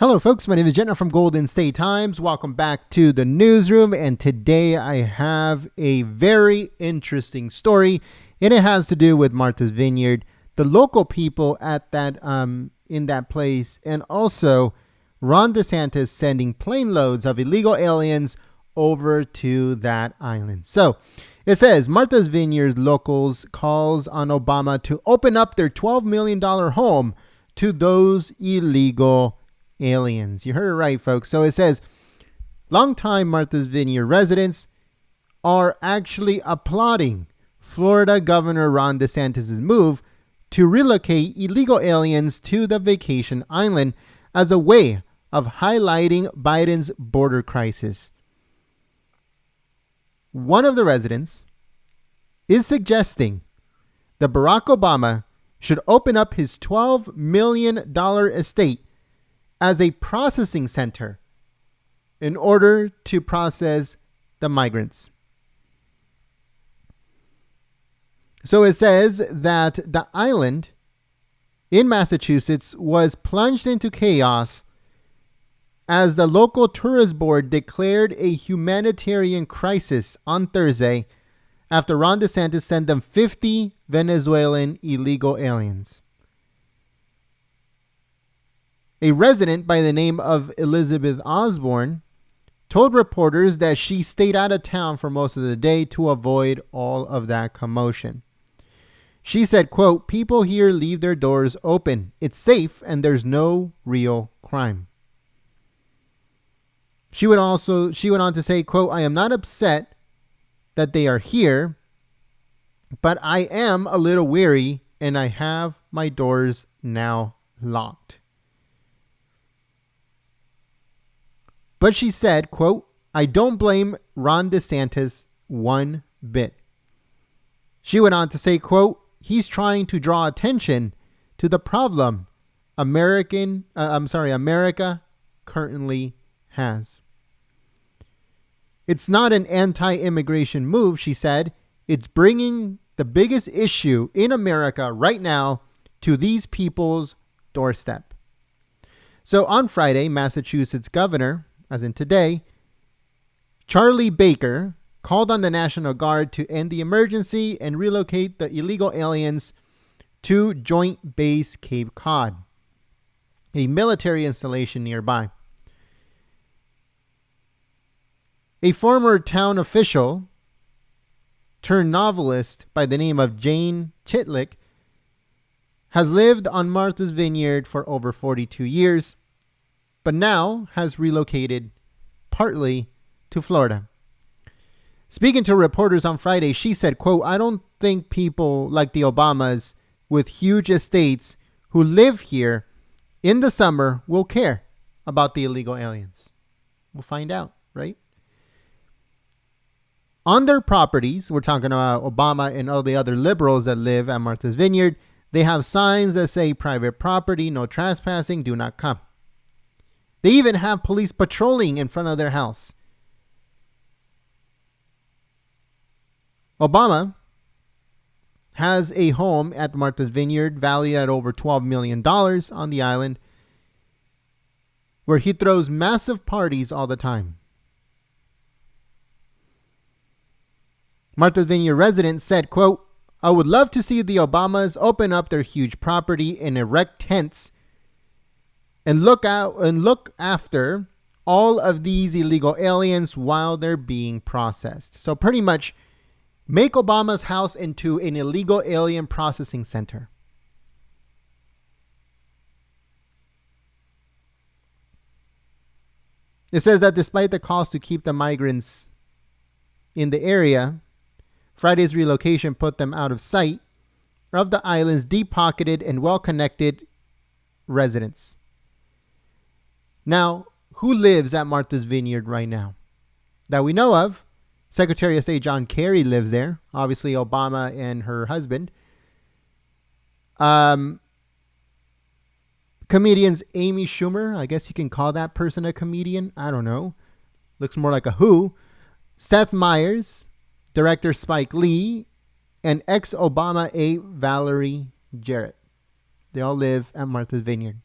Hello, folks. My name is Jenna from Golden State Times. Welcome back to the newsroom. And today I have a very interesting story, and it has to do with Martha's Vineyard, the local people at that in that place, and also Ron DeSantis sending plane loads of illegal aliens over to that island. So it says Martha's Vineyard locals calls on Obama to open up their $12 million home to those illegal aliens. You heard it right, folks. So it says longtime Martha's Vineyard residents are actually applauding Florida Governor Ron DeSantis' move to relocate illegal aliens to the vacation island as a way of highlighting Biden's border crisis. One of the residents is suggesting that Barack Obama should open up his $12 million estate as a processing center in order to process the migrants. So it says that the island in Massachusetts was plunged into chaos as the local tourist board declared a humanitarian crisis on Thursday after Ron DeSantis sent them 50 Venezuelan illegal aliens. A resident by the name of Elizabeth Osborne told reporters that she stayed out of town for most of the day to avoid all of that commotion. She said, quote, "People here leave their doors open. It's safe and there's no real crime." She went on to say, quote, "I am not upset that they are here, but I am a little weary and I have my doors now locked." But she said, quote, "I don't blame Ron DeSantis one bit." She went on to say, quote, "He's trying to draw attention to the problem America currently has. It's not an anti-immigration move," she said. "It's bringing the biggest issue in America right now to these people's doorstep." So on Friday, Massachusetts governor, as in today, Charlie Baker called on the National Guard to end the emergency and relocate the illegal aliens to Joint Base Cape Cod, a military installation nearby. A former town official turned novelist by the name of Jane Chitlick has lived on Martha's Vineyard for over 42 years, but now has relocated partly to Florida. Speaking to reporters on Friday, she said, quote, "I don't think people like the Obamas with huge estates who live here in the summer will care about the illegal aliens." We'll find out, right? On their properties, we're talking about Obama and all the other liberals that live at Martha's Vineyard, they have signs that say private property, no trespassing, do not come. They even have police patrolling in front of their house. Obama has a home at Martha's Vineyard valued at over $12 million on the island, where he throws massive parties all the time. Martha's Vineyard resident said, quote, "I would love to see the Obamas open up their huge property and erect tents and look after all of these illegal aliens while they're being processed." So pretty much make Obama's house into an illegal alien processing center. It says that despite the cost to keep the migrants in the area, Friday's relocation put them out of sight of the island's deep-pocketed and well-connected residents. Now, who lives at Martha's Vineyard right now? That we know of, Secretary of State John Kerry lives there. Obviously, Obama and her husband. Comedians Amy Schumer, I guess you can call that person a comedian. I don't know. Looks more like a Who. Seth Meyers, director Spike Lee, and ex-Obama aide Valerie Jarrett. They all live at Martha's Vineyard.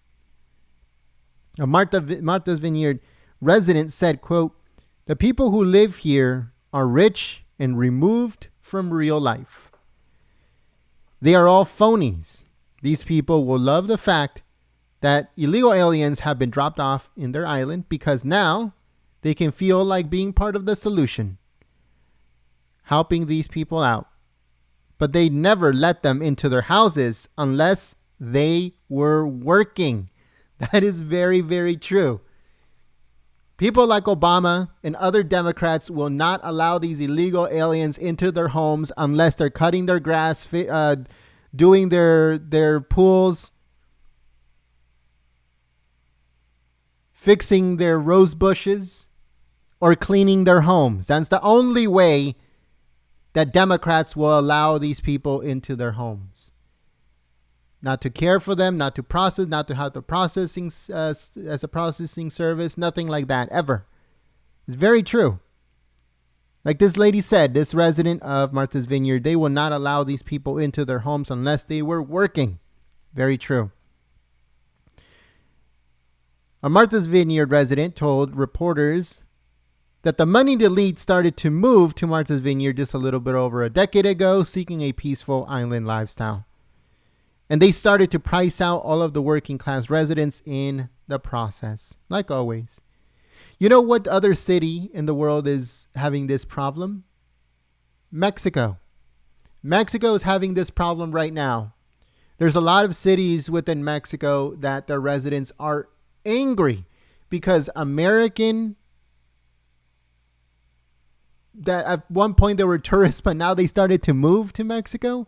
A Martha's Vineyard resident said, quote, "The people who live here are rich and removed from real life. They are all phonies. These people will love the fact that illegal aliens have been dropped off in their island because now they can feel like being part of the solution, helping these people out. But they never let them into their houses unless they were working." That is very, very true. People like Obama and other Democrats will not allow these illegal aliens into their homes unless they're cutting their grass, doing their pools, fixing their rose bushes, or cleaning their homes. That's the only way that Democrats will allow these people into their homes. Not to care for them, not to process, not to have the processing as a processing service, nothing like that ever. It's very true. Like this lady said, this resident of Martha's Vineyard, they will not allow these people into their homes unless they were working. Very true. A Martha's Vineyard resident told reporters that the moneyed elite started to move to Martha's Vineyard just a little bit over a decade ago, seeking a peaceful island lifestyle. And they started to price out all of the working class residents in the process, like always. You know what other city in the world is having this problem? Mexico. Mexico is having this problem right now. There's a lot of cities within Mexico that their residents are angry because that at one point they were tourists, but now they started to move to Mexico.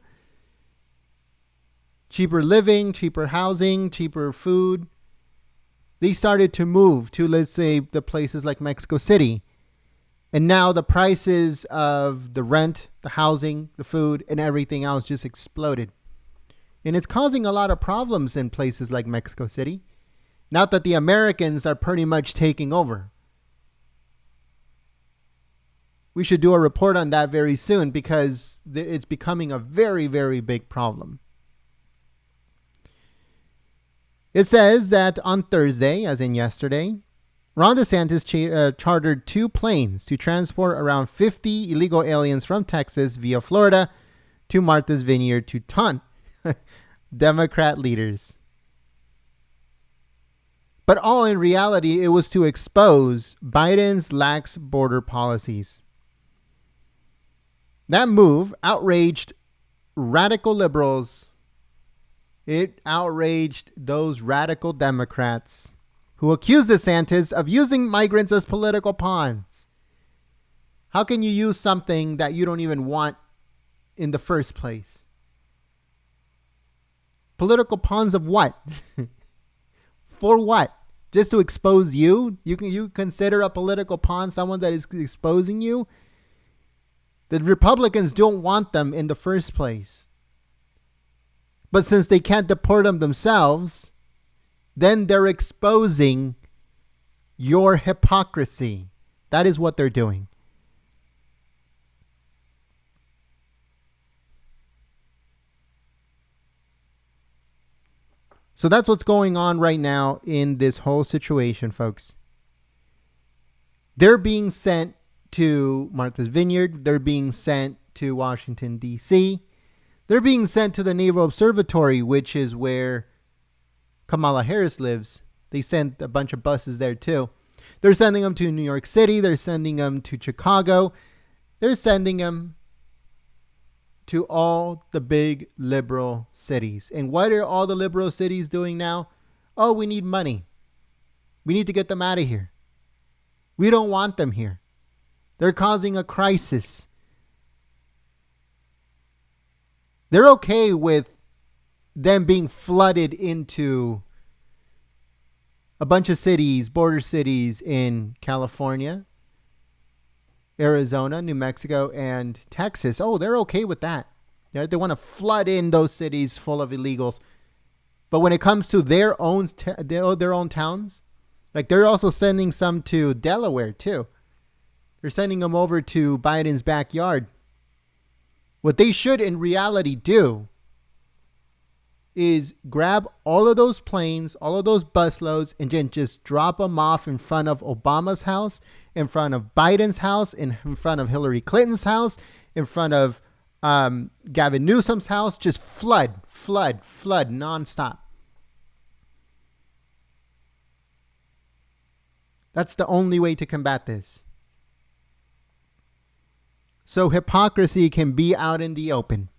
Cheaper living, cheaper housing, cheaper food. They started to move to, let's say, the places like Mexico City. And now the prices of the rent, the housing, the food, and everything else just exploded. And it's causing a lot of problems in places like Mexico City. Not that the Americans are pretty much taking over. We should do a report on that very soon because it's becoming a very, very big problem. It says that on Thursday, as in yesterday, Ron DeSantis chartered 2 planes to transport around 50 illegal aliens from Texas via Florida to Martha's Vineyard to taunt Democrat leaders. But all in reality, it was to expose Biden's lax border policies. That move outraged radical liberals. It outraged those radical Democrats who accused DeSantis of using migrants as political pawns. How can you use something that you don't even want in the first place? Political pawns of what? For what? Just to expose you? You consider a political pawn someone that is exposing you? The Republicans don't want them in the first place. But since they can't deport them themselves, then they're exposing your hypocrisy. That is what they're doing. So that's what's going on right now in this whole situation, folks. They're being sent to Martha's Vineyard. They're being sent to Washington, D.C. They're being sent to the Naval Observatory, which is where Kamala Harris lives. They sent a bunch of buses there too. They're sending them to New York City. They're sending them to Chicago. They're sending them to all the big liberal cities. And what are all the liberal cities doing now? Oh, we need money. We need to get them out of here. We don't want them here. They're causing a crisis. They're okay with them being flooded into a bunch of cities, border cities in California, Arizona, New Mexico, and Texas. Oh, they're okay with that. They want to flood in those cities full of illegals. But when it comes to their own towns, like they're also sending some to Delaware too. They're sending them over to Biden's backyard. What they should in reality do is grab all of those planes, all of those busloads, and then just drop them off in front of Obama's house, in front of Biden's house, in front of Hillary Clinton's house, in front of Gavin Newsom's house. Just flood nonstop. That's the only way to combat this. So hypocrisy can be out in the open.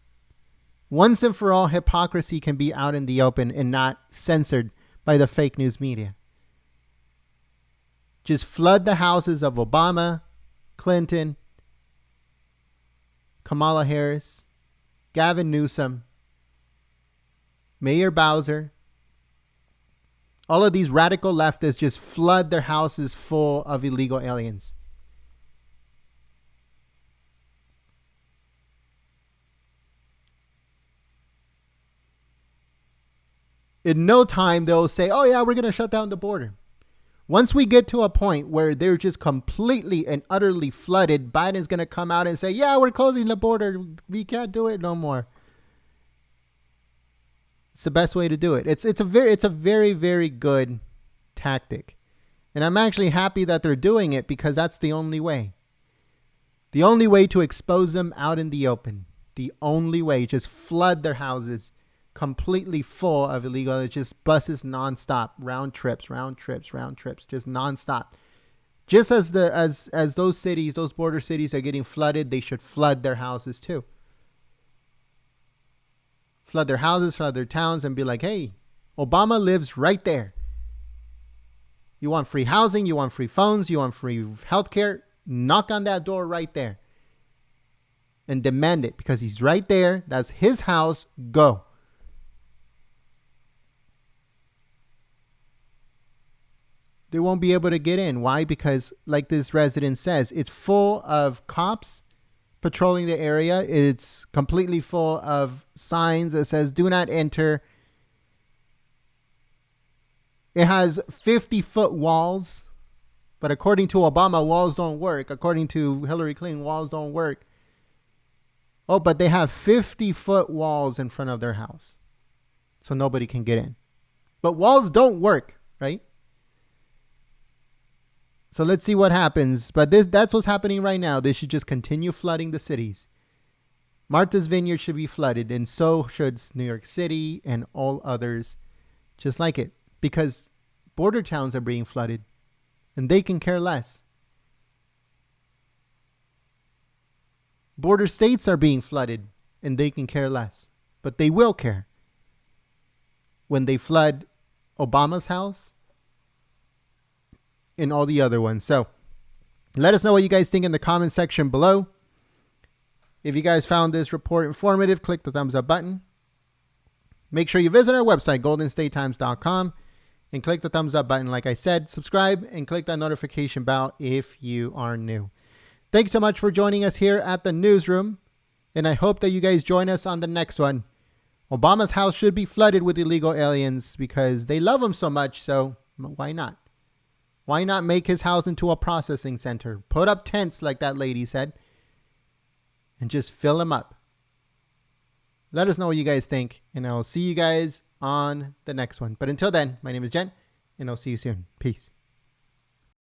Once and for all, hypocrisy can be out in the open and not censored by the fake news media. Just flood the houses of Obama, Clinton, Kamala Harris, Gavin Newsom, Mayor Bowser. All of these radical leftists, just flood their houses full of illegal aliens. In no time, they'll say, oh yeah, we're going to shut down the border. Once we get to a point where they're just completely and utterly flooded, Biden's going to come out and say, yeah, we're closing the border. We can't do it no more. It's the best way to do it. It's a very, very good tactic. And I'm actually happy that they're doing it because that's the only way. The only way to expose them out in the open. The only way. Just flood their houses completely full of illegal. It's just buses nonstop, round trips, just nonstop. Just as those cities, those border cities are getting flooded, they should flood their houses too. Flood their houses, flood their towns, and be like, hey, Obama lives right there. You want free housing, you want free phones, you want free healthcare, knock on that door right there. And demand it because he's right there. That's his house. Go. They won't be able to get in. Why? Because like this resident says, it's full of cops patrolling the area. It's completely full of signs that says, do not enter. It has 50-foot walls. But according to Obama, walls don't work. According to Hillary Clinton, walls don't work. Oh, but they have 50-foot walls in front of their house. So nobody can get in. But walls don't work, right? So let's see what happens. But that's what's happening right now. They should just continue flooding the cities. Martha's Vineyard should be flooded, and so should New York City and all others just like it. Because border towns are being flooded, and they can care less. Border states are being flooded, and they can care less. But they will care when they flood Obama's house and all the other ones. So let us know what you guys think in the comment section below. If you guys found this report informative, click the thumbs up button. Make sure you visit our website, goldenstatetimes.com, and click the thumbs up button. Like I said, subscribe and click that notification bell if you are new. Thanks so much for joining us here at the newsroom. And I hope that you guys join us on the next one. Obama's house should be flooded with illegal aliens because they love him so much. So why not? Why not make his house into a processing center? Put up tents like that lady said and just fill him up. Let us know what you guys think, and I'll see you guys on the next one. But until then, my name is Jen, and I'll see you soon. Peace.